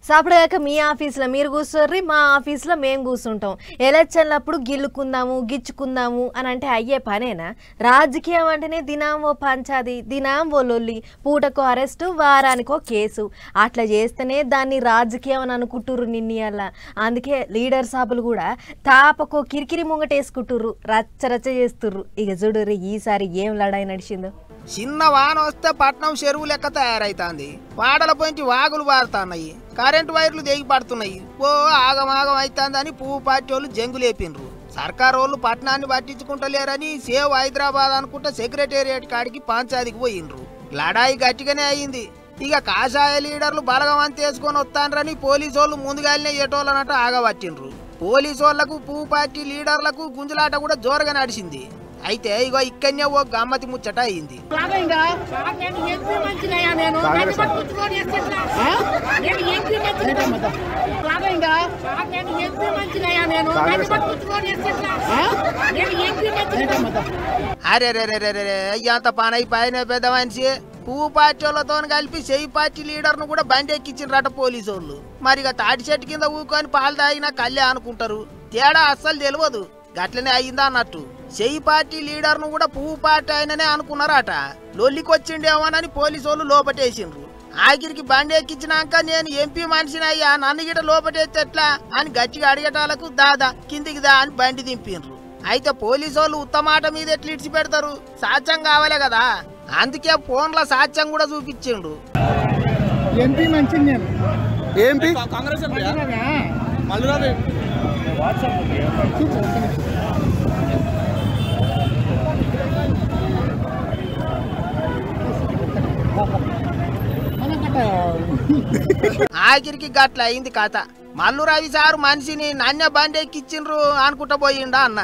సపరేక మీ ఆఫీస్లో మీరు కూర్చోర్రి, మా ఆఫీస్లో మేము కూర్చుంటాం. ఎలక్షన్లప్పుడు గిల్లుకుందాము గిచ్చుకుందాము అని అంటే అయ్యే పనేనా? రాజకీయం అంటేనే దినాంవో పంచాది, దినాంవో లొల్లి, పూటకో అరెస్టు, వారానికో కేసు. అట్లా చేస్తేనే దాన్ని రాజకీయం అని అనుకుంటుర్రు నిన్నీయల్లా. అందుకే లీడర్ సాబులు కూడా తాపకో కిరికిరి ముంగటేసుకుంటుర్రు, రచ్చరచ్చ చేస్తుర్రు. ఇక చూడుర్రి ఈసారి ఏం లడాయి నడిచిందో. చిన్న వాన వస్తే పట్నం చెరువు లెక్క తయారైతాంది. వాడల పోయించి వాగులు పారుతున్నాయి, కరెంటు వైర్లు దిగి పడుతున్నాయి. ఓ ఆగమాగం అవుతుందని పువ్వు పార్టీ వాళ్ళు జంగులేపిండ్రు. సర్కారు వాళ్ళు పట్టణాన్ని పట్టించుకుంటలేరని సేవ్ హైదరాబాద్ అనుకుంటా సెక్రటేరియట్ కాడికి పంచాయతీకి పోయిండ్రు. లడాయి గట్టిగానే అయ్యింది. ఇక కాషాయ లీడర్లు బలగం అంత వేసుకొని వస్తానని పోలీసు వాళ్ళు ముందుగానే ఎటోళ్ళనట్టు ఆగబట్టిండ్రు. పోలీసు వాళ్లకు పువ్వు పార్టీ లీడర్లకు గుంజులాట కూడా జోరుగా నడిచింది. అయితే ఇగో ఇక్కడనే ఓ గమ్మతి ముచ్చట అయింది. అరే రే రే రే అంత పని అయిపోయిన పెద్ద మనిషి. పువ్వు పార్టీ వాళ్ళతో కలిపి చెయ్యి పార్టీ లీడర్ ను కూడా బండి ఎక్కించిండ్రట పోలీసు వాళ్ళు. మరి ఇక తాటి చెట్టు కింద ఊకొని పాలు తాగినా కళ్ళే అనుకుంటారు, తేడా అస్సలు తెలియదు. గట్లనే అయిందా అన్నట్టు చెయ్యి పార్టీ లీడర్ ను కూడా పువ్వు పార్టీ ఆయననే అనుకున్నారట. లొల్లికొచ్చిండేమోనని పోలీసు వాళ్ళు లోపటేసిండ్రు. ఆఖరికి బండి ఎక్కించినాక నేను ఎంపీ మనిషినయ్యా, నన్ను గిట లోపటేస్తే ఎట్లా అని గట్టిగా అడిగేటాలకు దాదా కిందికి దా అని బండి దింపిండ్రు. అయితే పోలీసు వాళ్ళు ఉత్తమాట మీద ఎట్లా ఇడిచి పెడతారు, సాక్ష్యం కావాలే కదా. అందుకే ఫోన్లో సాక్ష్యం కూడా చూపించిండు. ఎంపీ మంచిది, ఎంపీ కాంగ్రెస్ ఆఖరికి గట్ల అయింది కథ. మల్లు రవి సారు మనిషిని నన్య బండి ఎక్కిచ్చిండ్రు అనుకుంటా పోయిండా అన్న.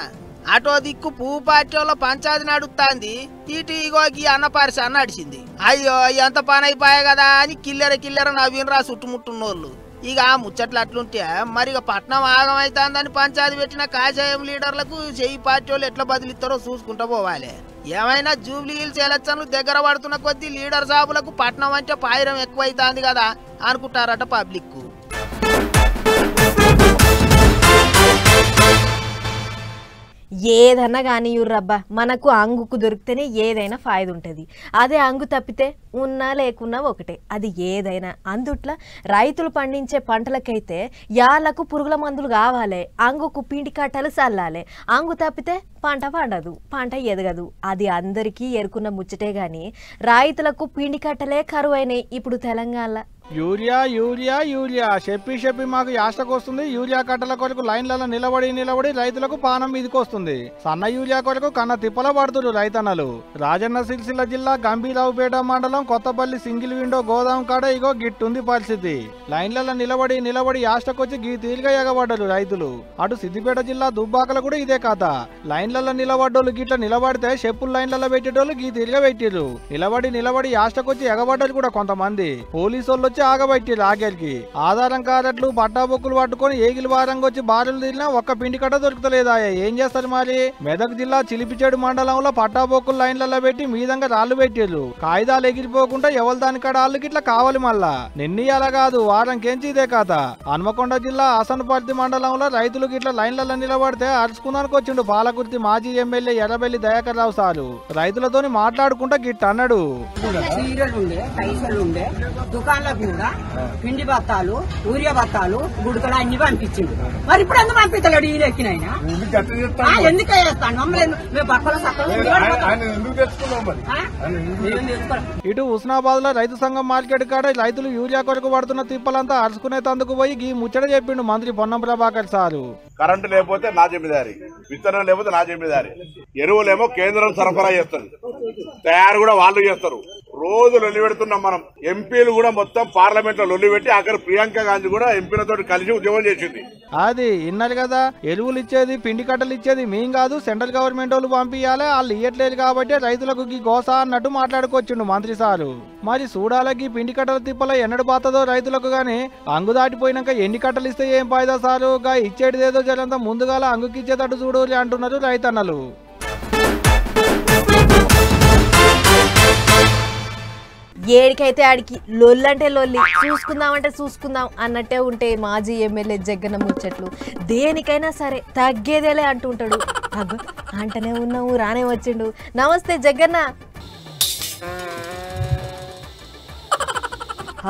అటో దిక్కు పువ్వు పార్టీ వాళ్ళ పంచాయతీ నడుస్తుంది, ఇటు ఇగోకి అన్న పరిస నడిచింది. అయ్యో ఎంత పని అయిపోయా కదా అని కిల్లెర నవ్వినరా చుట్టుముట్టున్నోళ్ళు. ఇక ముచ్చట్లు అట్లుంటే మరి ఇక పట్నం ఆగమైతుందని పంచాయతీ పెట్టిన కాషాయం లీడర్లకు చెయ్యి పార్టీ వాళ్ళు ఎట్లా బదిలిస్తారో చూసుకుంటా పోవాలి. ఏమైనా జూబ్లీ హిల్స్ ఎలక్షన్లు దగ్గర పడుతున్న కొద్దీ లీడర్ సాబులకు పట్నం అంటే పాయిరం ఎక్కువైతుంది కదా అనుకుంటారట పబ్లిక్. ఏదన్నా కానీ యుర్రబ్బా, మనకు అంగుకు దొరికితేనే ఏదైనా ఫాయిదా ఉంటుంది. అదే అంగు తప్పితే ఉన్నా లేకున్నా ఒకటే, అది ఏదైనా. అందుట్లా రైతులు పండించే పంటలకైతే యాళ్లకు పురుగుల మందులు కావాలి, అంగుకు పిండి కట్టలు చల్లాలి. అంగు తప్పితే పంట పండదు, పంట ఎదగదు. అది అందరికీ ఎరుకున్న ముచ్చటే గాని రైతులకు పిండి కట్టలే కరువైనాయి ఇప్పుడు తెలంగాణలో. యూరియా యూరియా యూరియా చెప్పి మాకు యాస్టకు వస్తుంది. యూరియా కట్టల కొరకు లైన్లలో నిలబడి రైతులకు పానం మీదకి వస్తుంది. సన్న యూరియా కొరకు కన్న తిప్పల పడుతున్నారు రైతన్నలు. రాజన్న సిరిసిల్ల జిల్లా గంభీరావుపేట మండలం కొత్తపల్లి సింగిల్ విండో గోదాం కాడ ఇగో గిట్టుంది పరిస్థితి. లైన్లలో నిలబడి యాస్టకొచ్చి గీ తీరుగా ఎగబడ్డారు రైతులు. అటు సిద్దిపేట జిల్లా దుబ్బాకల కూడా ఇదే కథ. లైన్లలో నిలబడ్డోళ్ళు గిట్ల నిలబడితే చెప్పులు లైన్లలో పెట్టేటోళ్ళు గీ తీరుగా పెట్టిర్రు. నిలబడి యాస్టకొచ్చి ఎగబడ్డారు కూడా కొంతమంది. పోలీసు వాళ్ళు ఆగబట్టిరు. ఆఖరికి ఆధారం కాదట్లు పట్టాబొక్కులు పట్టుకొని ఏగిలి వారంగా వచ్చి బారులు తీరినా ఒక్క పిండి కట్ట దొరుకుతలేదా? ఏం చేస్తారు మరి? మెదక్ జిల్లా చిలిపిచేడు మండలంలో పట్టాబొక్కులు లైన్లలో పెట్టి మీదంగా రాళ్లు పెట్టిర్రు. కాగితాలు ఎగిరిపోకుండా ఎవరు దానికాడ వాళ్ళకి ఇట్లా కావాలి. మళ్ళా నిన్నీయాల కాదు వారం కేంచి ఇదే కథ. హన్మకొండ జిల్లా ఆసనపర్తి మండలంలో రైతులు గిట్ల లైన్లలో నిలబడితే అరుచుకుందానికి వచ్చిండు పాలకుర్తి మాజీ ఎమ్మెల్యే ఎర్రబెల్లి దయాకర్ రావు సారు. రైతులతోని మాట్లాడుకుంటా గిట్ అన్నాడు. కూడా పిండి బత్తాలు, ఊరియా బత్తాలు, గుడుకలు అన్ని పంపించిండు. మరి ఇప్పుడు ఎందుకు పంపించలేడు? ఈ లెక్కినైనా ఎందుకు వేస్తాను మమ్మల్ని? మేము పక్కల ఇటు హుస్నాబాద్ లో రైతు సంఘం మార్కెట్ కాడ రైతులు యూరియా కొరకు పడుతున్న తిప్పలంతా అరుచుకునే తందుకు పోయి ఈ ముచ్చట చెప్పిండు మంత్రి పొన్నం ప్రభాకర్ సారు. కరెంటు లేకపోతే నా జమీదారి, విత్తనం లేకపోతే నా జమీదారి, ఎరువులేమో కేంద్రం సరఫరా చేస్తుంది, తయారు కూడా వాళ్ళు చేస్తారు. రోజు లొల్లి పెడుతున్నాం మనం. ఎంపీలు కూడా మొత్తం పార్లమెంట్ లో లొల్లి పెట్టి అక్కడ ప్రియాంక గాంధీ కూడా ఎంపీలతో కలిసి ఉద్యమం చేసింది. అది విన్నారు కదా, ఎరువులు ఇచ్చేది పిండి కట్టలు ఇచ్చేది మేం కాదు, సెంట్రల్ గవర్నమెంట్ వాళ్ళు పంపించాలి, వాళ్ళు ఇయ్యట్లేదు కాబట్టి రైతులకు గీ గోసా అన్నట్టు మాట్లాడుకొచ్చిండు మంత్రి సారు. మరి చూడాలకి పిండి కట్టల తిప్పల ఎన్నడు పాతదో రైతులకు గాని అంగు దాటిపోయినాక ఎన్ని కట్టలు ఇస్తే ఏం ఫాయిదా సారు? గా ఇచ్చేటిదేదో జరంతా ముందుగాల అంగుకిచ్చేటట్టు చూడాలి అంటున్నారు రైతన్నలు. ఏడికైతే ఆడికి లొల్లంటే లొల్లి, చూసుకుందామంటే చూసుకుందాం అన్నట్టే ఉంటే మాజీ ఎమ్మెల్యే జగ్గన్న ముచ్చట్లు. దేనికైనా సరే తగ్గేదేలే అంటుంటాడు. అగ్గ అంటనే ఉన్నావు, రానే వచ్చిండు. నమస్తే జగ్గన్న.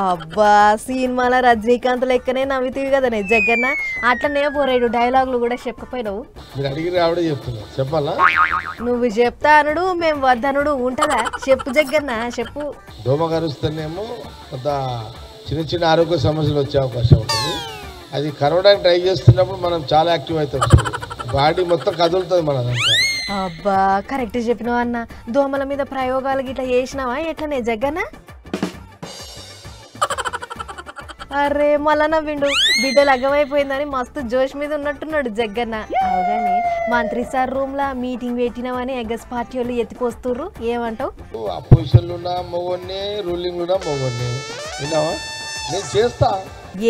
అబ్బా సినిమాల రజనీకాంత్ లెక్కనే నవ్వుతీవి కదనే జగ్గన్న. అట్లనే పోరాడు డైలాగులు కూడా చెప్పకపోయినావు. చెప్పాలా? నువ్వు చెప్తా అనుడు మేము వద్దనుడు ఉంటదా? చెప్పు జగ్గన్న చెప్పు. దోమ కరుస్తేనేమో కొంత చిన్న చిన్న ఆరోగ్య సమస్యలు వచ్చే అవకాశం ఉంటుంది. అది కరవడానికి ట్రై చేస్తున్నప్పుడు మనం చాలా యాక్టివ్ అవుతాం, బాడీ మొత్తం కదులుతుంది మనదంతా. అబ్బా కరెక్ట్ చెప్పినావు అన్న. దోమల మీద ప్రయోగాలు గిట్లా చేసినావా ఎట్లనే జగ్గన్న? అరే మళ్ళా నవ్విండు. బిడ్డలు అగ్గమైపోయిందని మస్తు జోష్ మీద ఉన్నట్టున్నాడు జగ్గన్న. అవగానే మంత్రి సార్ రూమ్ లా మీటింగ్ పెట్టినామని ఎగ్గస్ పార్టీ వాళ్ళు ఎత్తిపోస్తుర్రు, ఏమంటావు? అపోజిషన్ ఉన్నా మొగోన్నే, రూలింగ్ ఉన్నా మొగోన్నే. విన్నావా? నేను చేస్తా.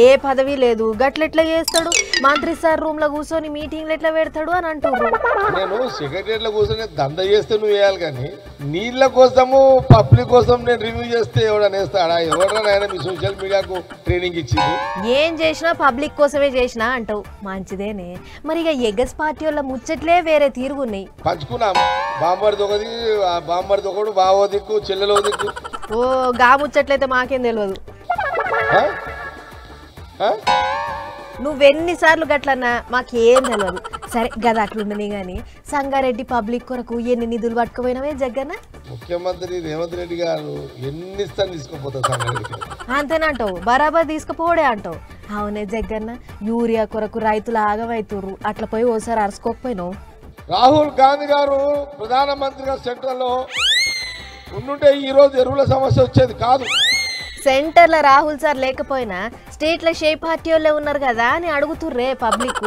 ఏ పదవి లేదు, గట్లెట్లా చేస్తాడు? మంత్రి సార్ రూమ్ లో కూర్చొని మీటింగ్లు ఎట్లా పెడతాడు అని అంటుర్రు. నేను సెక్రటరీలో కూర్చొని దండ చేస్తే నువ్వు వేయాలి, కానీ నీళ్ళ కోసము పబ్లిక్ కోసం నేను రివ్యూ చేస్తే ఎవడని వేస్తాడా? ఎవడన్నా మీ సోషల్ మీడియాకు ట్రైనింగ్ ఇచ్చింది? ఏం చేసినా పబ్లిక్ కోసమే చేసినా అంటావు, మంచిదేనే. మరి ఇక ఎగ్గస్ పార్టీ వాళ్ళ ముచ్చట్లే వేరే తీరుగున్నాయి. పంచుకున్నాం, బాంబర్ది ఒకటి, బాంబర్ది ఒకడు, బావో దిక్కు, చెల్లెలో దిక్కు. ఓ గా ముచ్చట్లయితే మాకేం తెలియదు. నువ్వెన్నిసార్లు గట్లన్నా మాకేం తెలియదు. సరే గద అట్లుండని గాని సంగారెడ్డి పబ్లిక్ కొరకు ఎన్ని నిధులు పట్టుకుపోయినవే జగ్గన్న? ముఖ్యమంత్రి రేవంత్ రెడ్డి గారు ఎన్ని స్థానం తీసుకుపోతారు సంగారెడ్డికి? అంతేనంటావు, బరాబర్ తీసుకుపోవడే అంటావు. అవునే జగ్గన్న, యూరియా కొరకు రైతులు ఆగమైతుర్రు, అట్లా పోయి ఓసారి అరుసుకోకపోయినావు? రాహుల్ గాంధీ గారు ప్రధానమంత్రిగా సెంట్రల్లో ఉండుంటే ఈ రోజు ఎరువుల సమస్య వచ్చేది కాదు. సెంటర్లో రాహుల్ సార్ లేకపోయినా స్టేట్లో షే పార్టీ వాళ్ళే ఉన్నారు కదా అని అడుగుతుర్రే పబ్లిక్.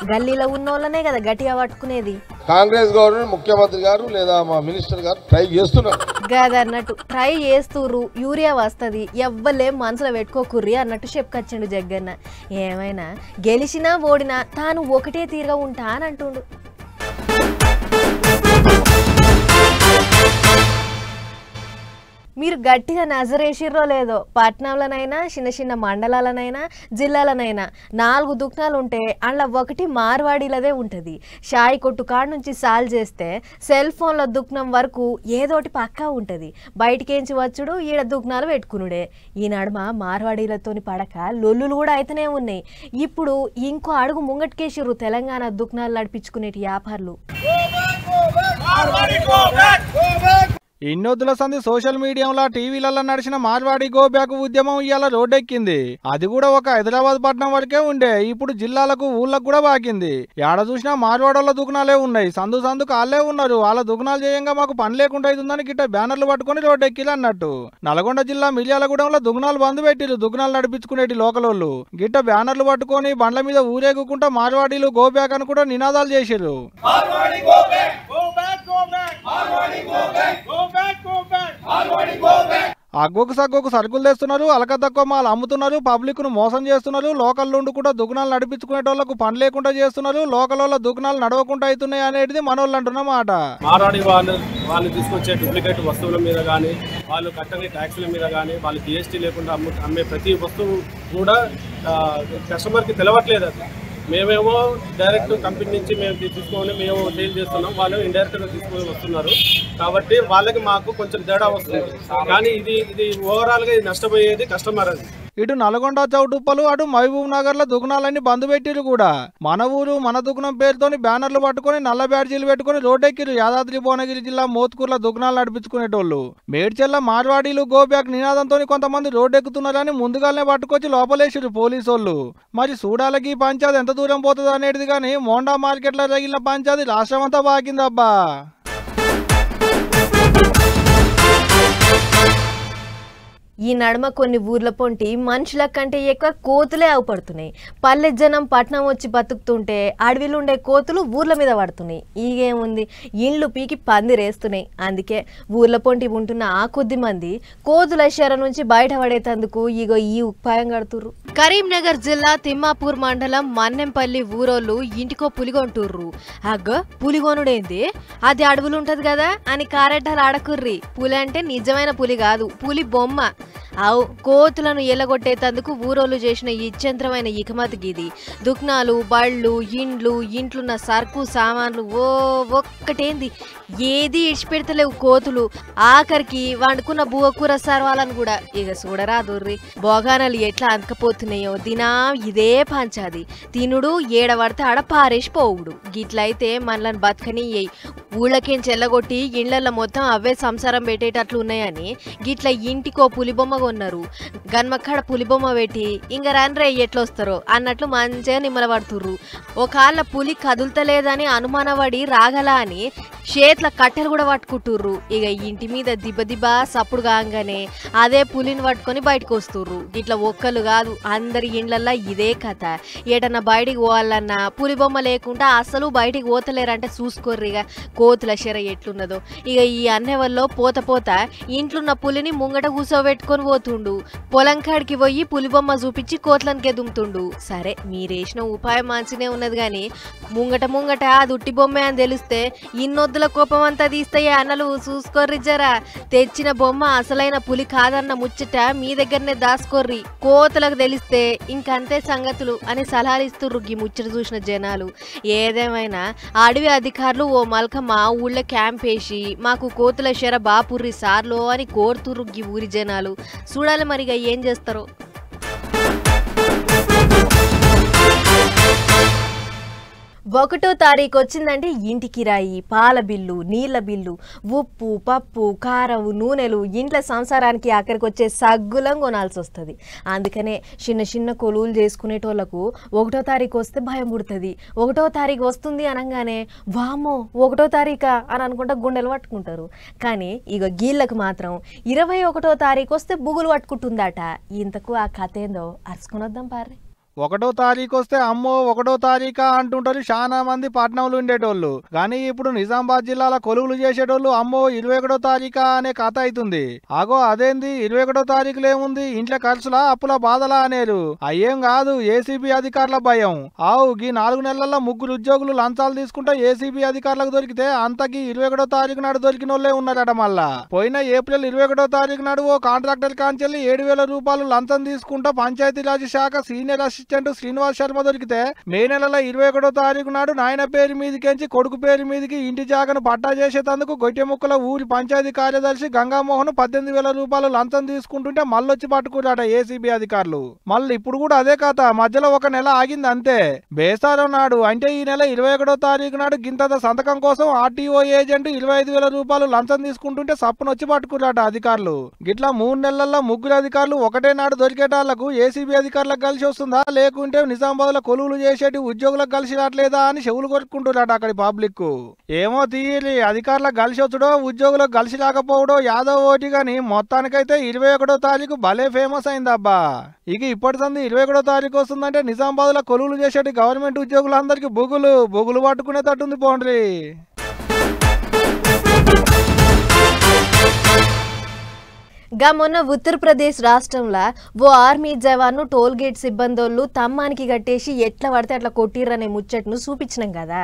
గల్లీలో ఉన్న వాళ్ళనే కదా గట్టిగా పట్టుకునేది. కాంగ్రెస్ గవర్నమెంట్ ముఖ్యమంత్రి గారు లేదా మా మినిస్టర్ గారు ట్రై చేస్తున్నారు గదన్నట్టు, ట్రై చేస్తుర్రు. యూరియా వస్తుంది, ఎవ్వలేం మనసులో పెట్టుకోకుర్రి అన్నట్టు చెప్పుకొచ్చిండు జగ్గన్న. ఏమైనా గెలిచినా ఓడినా తాను ఒకటే తీరుగా ఉంటా అని అంటుండు. మీరు గట్టిగా నజరేసిర్రో లేదో, పట్టణంలోనైనా చిన్న చిన్న మండలాలనైనా జిల్లాలనైనా 4 దుకాణాలు ఉంటే అందులో ఒకటి మార్వాడీలదే ఉంటుంది. షాయి కొట్టు కాడ నుంచి సాల్ చేస్తే సెల్ ఫోన్ల దుకాణం వరకు ఏదోటి పక్కా ఉంటుంది. బయటికేంచి వచ్చుడు, ఈడ దుకాణాలు పెట్టుకునుడే. ఈ నడుమ మార్వాడీలతోని పడక లొల్లులు కూడా అయితేనే ఉన్నాయి. ఇప్పుడు ఇంకో అడుగు ముంగటికేసిర్రు తెలంగాణ దుకాణాలు నడిపించుకునేటి వ్యాపారులు. ఇన్నొద్దుల సంది సోషల్ మీడియాలో టీవీలలో నడిచిన మార్వాడి గో బ్యాక్ ఉద్యమం ఇవాళ రోడ్డెక్కింది. అది కూడా ఒక హైదరాబాద్ పట్టణం వరకే ఉండే, ఇప్పుడు జిల్లాలకు ఊళ్ళకు కూడా బాకింది. ఏడ చూసినా మార్వాడోళ్ళ దుకాణాలే ఉన్నాయి. సందు సందుకు వాళ్ళే ఉన్నారు. వాళ్ళ దుకాణాలు చేయంగా మాకు పని లేకుండా అవుతుందని గిట్ట బ్యానర్లు పట్టుకుని రోడ్డెక్కిలు అన్నట్టు. నల్గొండ జిల్లా మిర్యాలగూడెంలో దుకాణాలు బంద్ పెట్టిరు. దుకాణాలు నడిపించుకునేటి లోకలోళ్ళు గిట్ట బ్యానర్లు పట్టుకొని బండ్ల మీద ఊరేగుకుంటా మార్వాడీలు గో బ్యాక్ అని కూడా నినాదాలు చేసిరు. అగ్గోకు సగ్గోకు సరుకులు తెస్తున్నారు, అలక తక్కువ మాలు అమ్ముతున్నారు, పబ్లిక్ ను మోసం చేస్తున్నారు. లోకల్ నుండి కూడా దుకాణాలు నడిపించుకునేటోళ్లకు పని లేకుండా చేస్తున్నారు. లోకల్ వాళ్ళ దుకాణాలు నడవకుండా అవుతున్నాయి అనేది మనోళ్ళు అంటున్నమాట. మారాడి వాళ్ళు తీసుకొచ్చే డూప్లికేట్ వస్తువుల మీద కానీ, వాళ్ళు కట్టని ట్యాక్సుల మీద కానీ, వాళ్ళు జిఎస్టీ లేకుండా అమ్మే ప్రతి వస్తువు కూడా కస్టమర్కి తెలవట్లేదు. అది మేమేమో డైరెక్ట్ కంపెనీ నుంచి మేము తీసుకొని మేము సేల్ చేస్తున్నాం, వాళ్ళు ఇండైరెక్ట్గా తీసుకొని వస్తున్నారు. కాబట్టి వాళ్ళకి మాకు కొంచెం తేడా వస్తుంది. కానీ ఇది ఓవరాల్గా ఇది నష్టపోయేది కస్టమర్. అది ఇటు నల్గొండ చౌటుప్పలు, అటు మహబూబ్ నగర్ లో దుకాణాలన్నీ బంద్ పెట్టిరు కూడా. మన ఊరు మన దుకాణం పేరుతోని బ్యానర్లు పట్టుకొని నల్ల బ్యాడ్జీలు పెట్టుకుని రోడ్డెక్కిరు. యాదాద్రి భువనగిరి జిల్లా మోత్కూర్ల దుకాణాలు నడిపించుకునేటోళ్ళు. మేడ్చెల్ల మార్వాడీలు గో బ్యాక్ నినాదంతో కొంతమంది రోడ్డెక్కుతున్నారని ముందుగానే పట్టుకొచ్చి లోపలేసిరు పోలీసోళ్ళు. మరి చూడాలకి ఈ పంచాయతీ ఎంత దూరం పోతుంది అనేది కానీ మోండా మార్కెట్లో తగిలిన పంచాయతీ రాష్ట్రం అంతా బాకిందబ్బా. ఈ నడుమ కొన్ని ఊర్ల పొంటి మనుషుల కంటే ఎక్కువ కోతులే అవపడుతున్నాయి. పల్లె జనం పట్నం వచ్చి బతుకుతుంటే అడవిలుండే కోతులు ఊర్ల మీద పడుతున్నాయి. ఈగేముంది, ఇండ్లు పీకి పందిరేస్తున్నాయి. అందుకే ఊర్ల పొంటి ఉంటున్న ఆ కొద్ది మంది కోతుల శర నుంచి బయటపడేటందుకు ఇగో ఈ ఉపాయం కడుతుర్రు. కరీంనగర్ జిల్లా తిమ్మాపూర్ మండలం మన్నెంపల్లి ఊరోళ్ళు ఇంటికో పులిగొంటుర్రు. అగ్గ పులిగొనుడేంది, అది అడవులుంటది కదా అని కారెడ్డాలు ఆడకుర్రి. పులి అంటే నిజమైన పులి కాదు, పులి బొమ్మ. అవు కోతులను ఎల్లగొట్టేటందుకు ఊరోళ్ళు చేసిన ఇచ్చంత్రమైన ఇకమతికిది. దుక్నాలు, బళ్ళు, ఇండ్లు, ఇంట్లున్న సరుకు సామాన్లు ఒక్కటేంది ఏది ఇడిచిపెడతలేవు కోతులు. ఆఖరికి వండుకున్న బువ్వకూర సర్వాలను కూడా ఇక చూడరాదుర్రి. బోగానాలు ఎట్లా అంతకపోతున్నాయో దినా ఇదే పంచాది. తినుడు ఏడబడితే ఆడ పారేసిపోవుడు. గిట్లయితే మనలను బతకనియ్యి. ఊళ్ళకేంచి ఎల్లగొట్టి ఇండ్లల్లో మొత్తం అవే సంసారం పెట్టేటట్లు ఉన్నాయని గిట్ల ఇంటికో పులిబొమ్మ కొన్నారు. గన్మక్కడ పులిబొమ్మ పెట్టి ఇంక రన్రే ఎట్లొస్తారో అన్నట్లు మంచిగా నిమ్మల పడుతుర్రు. ఒకళ్ళ పులి కదులుతలేదని అనుమానపడి రాగల అని చేతుల కట్టెలు కూడా పట్టుకుంటుర్రు. ఇక ఇంటి మీద దిబ్బ సప్పుడు కాగానే అదే పులిని పట్టుకొని బయటకు వస్తుర్రు. ఇట్లా ఒక్కలు కాదు, అందరి ఇండ్లల్లో ఇదే కథ. ఏటన్నా బయటికి పోవాలన్నా పులిబొమ్మ లేకుండా అసలు బయటికి పోతలేరంటే చూసుకోర్రు ఇక కోతుల శర ఎట్లున్నదో. ఇక ఈ అన్నెవల్లో పోత ఇంట్లున్న పులిని ముంగట కూసోబెట్టుకొని పోతుండు. పొలం కాడికి పోయి పులిబొమ్మ చూపించి కోట్లనికే దుమ్ముతుండు. సరే మీరేసిన ఉపాయం మంచినే ఉన్నది గాని ముంగట అది ఉట్టి బొమ్మే అని తెలిస్తే ఇన్నొద్దుల కోపం అంతా తీస్తాయే అన్నలు చూసుకోర్రి జరా. తెచ్చిన బొమ్మ అసలైన పులి కాదన్న ముచ్చట మీ దగ్గరనే దాసుకోర్రి. కోతులకు తెలిస్తే ఇంకంతే సంగతులు అని సలహాలు ఇస్తుర్రు ఈ ముచ్చట చూసిన జనాలు. ఏదేమైనా అడవి అధికారులు ఓ మల్కమ్మ ఊళ్ళో క్యాంప్ వేసి మాకు కోతుల శర బాపుర్రి సార్లో అని కోరుతుర్రు ఈ ఊరి జనాలు. చూడాలి మరిగా ఏం చేస్తారో. 1వ తారీఖు వచ్చిందంటే ఇంటి కిరాయి, పాల బిల్లు, నీళ్ల బిల్లు, ఉప్పు, పప్పు, కారం, నూనెలు, ఇంట్ల సంసారానికి ఆఖరికి వచ్చే సగ్గులం కొనాల్సి వస్తుంది. అందుకనే చిన్న కొలువులు చేసుకునేటోళ్లకు 1వ తారీఖు వస్తే భయం పుడుతుంది. 1వ తారీఖు వస్తుంది అనగానే వామో 1వ తారీఖా అని అనుకుంటా గుండెలు పట్టుకుంటారు. కానీ ఇక గీళ్ళకు మాత్రం 21వ తారీఖు వస్తే బుగులు పట్టుకుంటుందట. ఇంతకు ఆ కథ ఏందో అరుచుకొని వద్దాం పార్రి. 1వ తారీఖు వస్తే అమ్మో 1వ తారీఖా అంటుంటారు చాలా మంది పట్నంలో ఉండేటోళ్ళు. కానీ ఇప్పుడు నిజామాబాద్ జిల్లాలో కొలువులు చేసేటోళ్ళు అమ్మో 21వ తారీఖా అనే కథ అవుతుంది. ఆగో అదేంది 21వ తారీఖులో ఏముంది, ఇంట్లో ఖర్చులా అప్పుల బాధలా అనేరు. అయ్యేం కాదు, ఏసీబీ అధికారుల భయం. ఆవు గీ 4 నెలల్లో 3 ఉద్యోగులు లంచాలు తీసుకుంటే ఏసీబీ అధికారులకు దొరికితే అంతకి 21వ తారీఖు నాడు దొరికిన వాళ్ళే ఉన్నారట. మళ్ళా పోయిన ఏప్రిల్ 21వ తారీఖు నాడు ఓ కాంట్రాక్టర్ కాంచెల్లి 7,000 రూపాయలు లంచం తీసుకుంటా పంచాయతీరాజ్ శాఖ సీనియర్ అసిస్టెంట్ శ్రీనివాస్ శర్మ దొరికితే మే నెలలో 21వ తారీఖు నాడు నాయన పేరు మీదకించి కొడుకు పేరు మీదకి ఇంటి జాగను పట్టా చేసేందుకు గొట్టెముక్కల ఊరి పంచాయతీ కార్యదర్శి గంగామోహన్ 18,000 రూపాయలు లంచం తీసుకుంటుంటే మళ్ళొచ్చి పట్టుకున్నారట ఏసీబీ అధికారులు. మళ్ళీ ఇప్పుడు కూడా అదే కథ, మధ్యలో 1 నెల ఆగింది అంతే. బేసారం నాడు అంటే ఈ నెల 21వ తారీఖు నాడు గింత సంతకం కోసం ఆర్టీఓ ఏజెంట్ 25,000 రూపాయలు లంచం తీసుకుంటుంటే సప్పునొచ్చి పట్టుకున్నారట అధికారులు. గిట్లా 3 నెలల్లో 3 అధికారులు ఒకటే నాడు దొరికేటాళ్లకు ఏసీబీ అధికారులకు కలిసి వస్తుందా, లేకుంటే నిజామాబాద్ లో కొలువులు చేసేటి ఉద్యోగులకు కలిసి రావట్లేదా అని చెవులు కొట్టుకుంటున్నారట అక్కడి పబ్లిక్. ఏమో తీయలి, అధికారులకు కలిసి వచ్చుడో ఉద్యోగులకు కలిసి రాకపోవడో యాదవ్ ఓటి గాని మొత్తానికైతే 21వ తారీఖు భలే ఫేమస్ అయిందబ్బా. ఇక ఇప్పటి సంది 21వ తారీఖు వస్తుందంటే నిజామాబాద్ లో కొలువులు చేసేటి గవర్నమెంట్ ఉద్యోగులందరికీ బుగులు పట్టుకునేటట్టుంది పోండ్రి. మొన్న ఉత్తరప్రదేశ్ రాష్ట్రంలో ఓ ఆర్మీ జవాన్ను టోల్ గేట్ సిబ్బందోళ్ళు తమ్మానికి కట్టేసి ఎట్లా పడితే అట్లా కొట్టిర్రనే ముచ్చట్ను చూపించినాం కదా.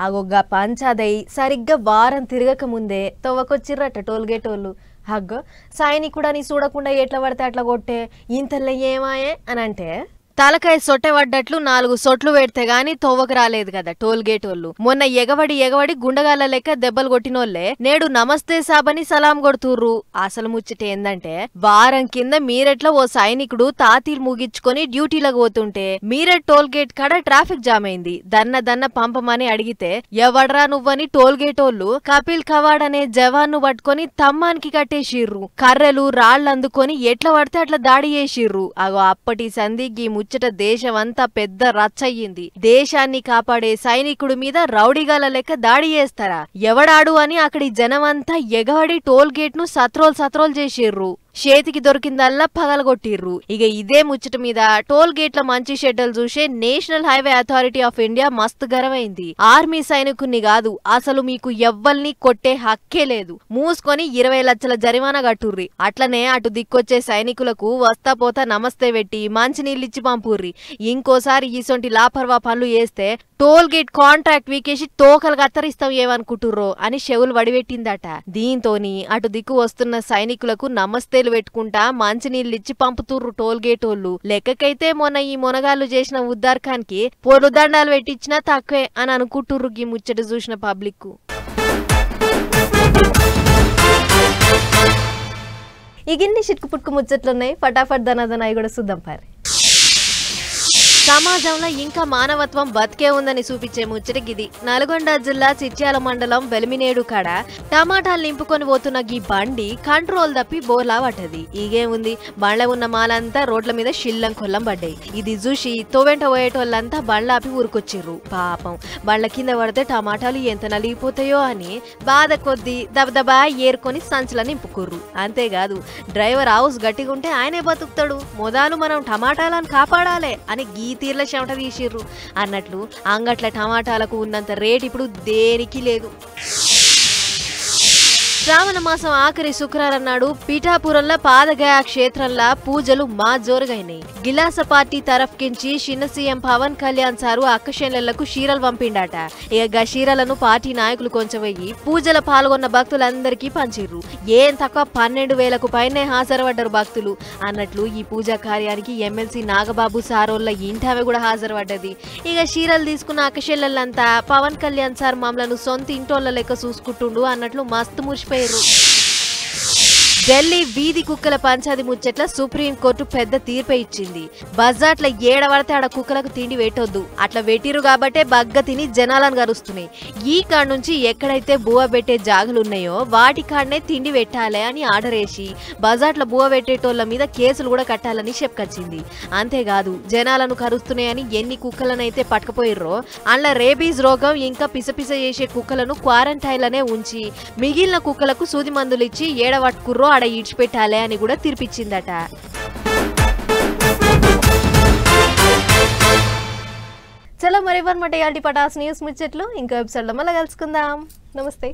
అగొగ్గ పంచాదై సరిగ్గా వారం తిరగక ముందే తవ్వకొచ్చిర్రట టోల్ గేట్ వాళ్ళు. హగ్గ సైనికుడని చూడకుండా ఎట్లా పడితే అట్లా కొట్టే ఇంతలో ఏమాయే అని అంటే తలకాయ సొట్టె పడ్డట్లు 4 సొట్లు పెడితే గాని తవ్వకు రాలేదు కదా టోల్ గేట్ వాళ్ళు. మొన్న ఎగబడి గుండగాల లెక్క దెబ్బలు కొట్టినోళ్లే నేడు నమస్తే సాబని సలాం కొడుతుర్రు. అసలు ముచ్చట ఏందంటే వారం కింద మీరెట్లో ఓ సైనికుడు తాతీలు ముగించుకొని డ్యూటీలకు పోతుంటే మీరెట్ టోల్ గేట్ కాడ ట్రాఫిక్ జామ్ అయింది. దన్న పంపమని అడిగితే ఎవడ్రా నువ్వని టోల్ గేట్ వాళ్ళు కపిల్ కవాడ్ అనే జవాన్ను పట్టుకొని తమ్మానికి కట్టేసిర్రు. కర్రెలు రాళ్లు అందుకొని ఎట్లా పడితే అట్లా దాడి చేసిర్రు. అగో అప్పటి సందికి ముచ్చట దేశమంతా పెద్ద రచ్చయ్యింది. దేశాన్ని కాపాడే సైనికుడి మీద రౌడీగాల లెక్క దాడి చేస్తారా ఎవడాడు అని అక్కడి జనమంతా ఎగబడి టోల్ గేట్ ను సత్రోల్ చేసిర్రు. చేతికి దొరికిందల్లా పగలగొట్టిర్రు. ఇక ఇదే ముచ్చట మీద టోల్ గేట్ల మంచి షెడ్యూల్ చూసే national highway authority of India మస్తు గర్వమైంది. ఆర్మీ సైనికుని కాదు, అసలు మీకు ఎవ్వల్ని కొట్టే హక్కే లేదు, మూసుకొని 20 లక్షల జరిమానా కట్టుర్రి. అట్లనే అటు దిక్కొచ్చే సైనికులకు వస్తా పోతా నమస్తే పెట్టి మంచినీళ్ళిచ్చి పంపుర్రి. ఇంకోసారి ఈసొంటి లాపర్వా పనులు చేస్తే టోల్ గేట్ కాంట్రాక్ట్ వీకేసి తోకలు కత్తరిస్తాం ఏమనుకుంటుర్రో అని చెవులు వడిపెట్టిందట. దీంతోని అటు దిక్కు వస్తున్న సైనికులకు నమస్తేలు పెట్టుకుంటా మంచినీళ్ళిచ్చి పంపుతుర్రు టోల్ గేట్ వాళ్ళు. లెక్కకైతే మొన్న ఈ మొనగాళ్ళు చేసిన ఉద్దార్కానికి పొరుదండాలు పెట్టించినా తక్కువే అని అనుకుంటుర్రు ఈ ముచ్చట చూసిన పబ్లిక్. ఇగిన్ని చిట్కు పుట్టుకు ముచ్చట్లున్నాయి. ఫటాఫట్ దనాదనాయి కూడా చూద్దాం పారి. సమాజంలో ఇంకా మానవత్వం బతికే ఉందని చూపించే ముచ్చటగిది. నల్గొండ జిల్లా చిట్యాల మండలం బెలిమినేడు కాడ టమాటాలు నింపుకొని పోతున్న గీ బండి కంట్రోల్ తప్పి బోర్లా పట్టది. ఈగేముంది, బండ్ల ఉన్న మాలంతా రోడ్ల మీద షిల్లం కొల్లం పడ్డాయి. ఇది చూసి తోవెంట పోయేటోళ్ళంతా బండ్లాపి ఊరుకొచ్చిర్రు. పాపం బండ్ల కింద పడితే టమాటాలు ఎంత నలిగిపోతాయో అని బాధ కొద్దీ దబదబా ఏరుకొని సంచుల నింపుకుర్రు. అంతేకాదు, డ్రైవర్ హౌస్ గట్టిగుంటే ఆయనే బతుకుతాడు, మొదలు మనం టమాటాలను కాపాడాలే అని గీ తీర్ల చెమట తీసిర్రు. అన్నట్లు అంగట్ల టమాటాలకు ఉన్నంత రేట్ ఇప్పుడు దేనికి లేదు. శ్రావణ మాసం ఆఖరి శుక్రవారం నాడు పీఠాపురంలో పాదగయ క్షేత్రంలో పూజలు మా జోరుగైనాయి. గిలాస పార్టీ తరఫ్కించి చిన్న సీఎం పవన్ కళ్యాణ్ సారు అక్కశేళ్లకు షీరలు పంపిండాట. ఇక గా షీరలను పార్టీ నాయకులు కొంచెం వెయ్యి పూజల పాల్గొన్న భక్తులందరికీ పంచిర్రు. ఏం తక్కువ 12,000కు పైనే హాజరుపడ్డారు భక్తులు. అన్నట్లు ఈ పూజా కార్యానికి ఎమ్మెల్సీ నాగబాబు సారోళ్ళ ఇంటామె కూడా హాజరుపడ్డది. ఇక షీరలు తీసుకున్న అక్కశేళ్లంతా పవన్ కళ్యాణ్ సార్ మమ్మలను సొంత ఇంటోళ్ల లెక్క చూసుకుంటుండు అన్నట్లు మస్తు మురిసిపోయారు. ఢిల్లీ వీధి కుక్కల పంచాది ముచ్చట్ల సుప్రీంకోర్టు పెద్ద తీర్పే ఇచ్చింది. బజార్ల ఏడవడితే ఆడ కుక్కలకు తిండి పెట్టొద్దు, అట్లా పెట్టిరు కాబట్టే బగ్గ తిని జనాలను గరుస్తున్నాయి. ఈ కాడ నుంచి ఎక్కడైతే బువ్వ పెట్టే జాగులున్నాయో వాటి కాడనే తిండి పెట్టాలి అని ఆర్డర్ వేసి బజార్ల బువ్వ పెట్టేటోళ్ల మీద కేసులు కూడా కట్టాలని చెప్పుకొచ్చింది. అంతేకాదు, జనాలను కరుస్తున్నాయని ఎన్ని కుక్కలనైతే పట్టుకుపోయిర్రో అందులో రేబీస్ రోగం ఇంకా పిసపిస చేసే కుక్కలను క్వారంటైన్లనే ఉంచి మిగిలిన కుక్కలకు సూది మందులు ఇచ్చి ఏడవట్టుకుర్రో ఆడ ఈడ్చిపెట్టాలి అని కూడా తీర్పిచ్చిందట. చలో మరి ఇవ్వనమాట ఇయాల్టి పటాస్ న్యూస్ ముచ్చట్లు ఇంకో ఎపిసోడ్లో మళ్ళీ కలుసుకుందాం. నమస్తే.